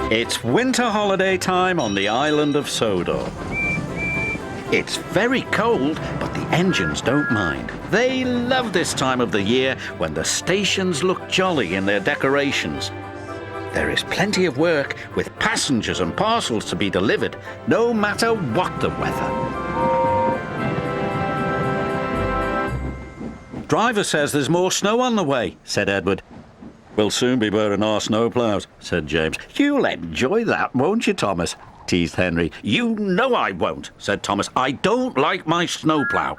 It's winter holiday time on the island of Sodor. It's very cold, but the engines don't mind. They love this time of the year when the stations look jolly in their decorations. There is plenty of work with passengers and parcels to be delivered, no matter what the weather. Driver says there's more snow on the way, said Edward. We'll soon be wearing our snowplows, said James. You'll enjoy that, won't you, Thomas? Teased Henry. You know I won't, said Thomas. I don't like my snowplow.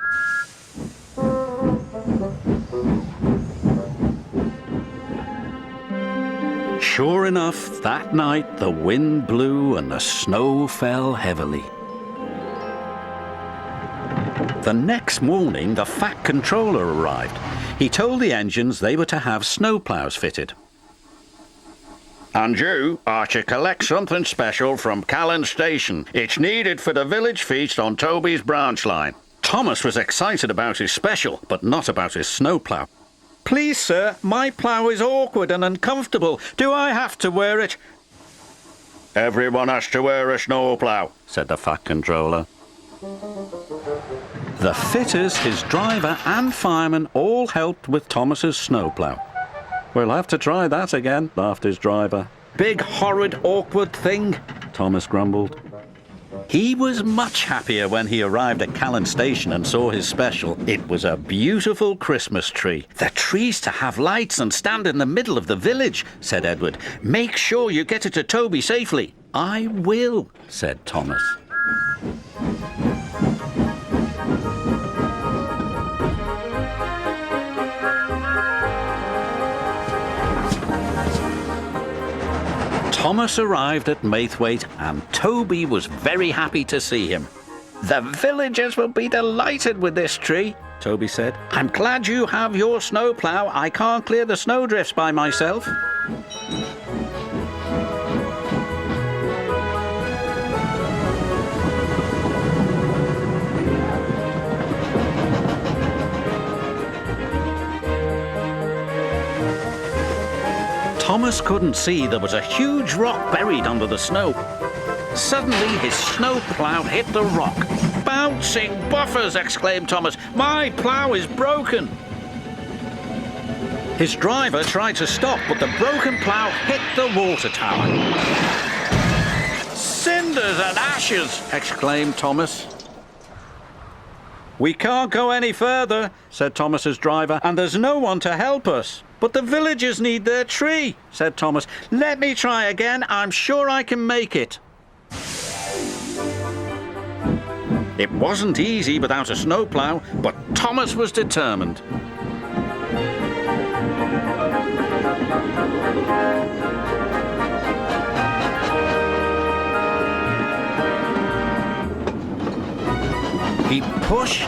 Sure enough, that night the wind blew and the snow fell heavily. The next morning, the Fat Controller arrived. He told the engines they were to have snowplows fitted. And you are to collect something special from Callan Station. It's needed for the village feast on Toby's branch line. Thomas was excited about his special, but not about his snowplow. Please, sir, my plough is awkward and uncomfortable. Do I have to wear it? Everyone has to wear a snowplow, said the Fat Controller. The fitters, his driver and fireman all helped with Thomas's snowplow. We'll have to try that again, laughed his driver. Big, horrid, awkward thing, Thomas grumbled. He was much happier when he arrived at Callan Station and saw his special. It was a beautiful Christmas tree. The tree's to have lights and stand in the middle of the village, said Edward. Make sure you get it to Toby safely. I will, said Thomas. Thomas arrived at Maithwaite and Toby was very happy to see him. The villagers will be delighted with this tree, Toby said. I'm glad you have your snowplow. I can't clear the snowdrifts by myself. Thomas couldn't see there was a huge rock buried under the snow. Suddenly, his snowplow hit the rock. Bouncing buffers, exclaimed Thomas. My plough is broken. His driver tried to stop, but the broken plough hit the water tower. Cinders and ashes, exclaimed Thomas. We can't go any further, said Thomas's driver, and there's no one to help us. But the villagers need their tree, said Thomas. Let me try again. I'm sure I can make it. It wasn't easy without a snowplow, but Thomas was determined. He pushed,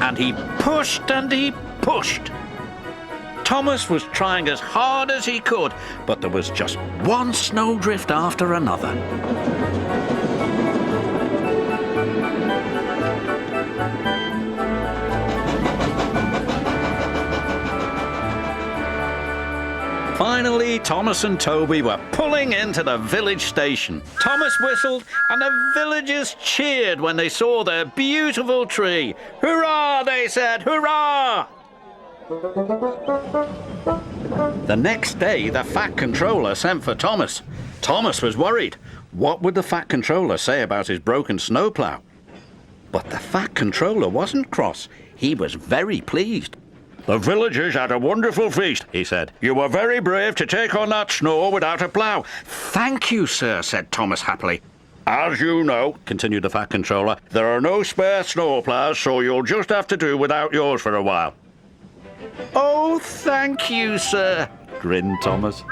and he pushed, and he pushed. Thomas was trying as hard as he could, but there was just one snowdrift after another. Finally, Thomas and Toby were pulling into the village station. Thomas whistled, and the villagers cheered when they saw their beautiful tree. Hurrah, they said, hurrah! The next day, the Fat Controller sent for Thomas. Thomas was worried. What would the Fat Controller say about his broken snowplow? But the Fat Controller wasn't cross. He was very pleased. The villagers had a wonderful feast, he said. You were very brave to take on that snow without a plough. Thank you, sir, said Thomas happily. As you know, continued the Fat Controller, there are no spare snowploughs, so you'll just have to do without yours for a while. Oh, thank you, sir, grinned Thomas.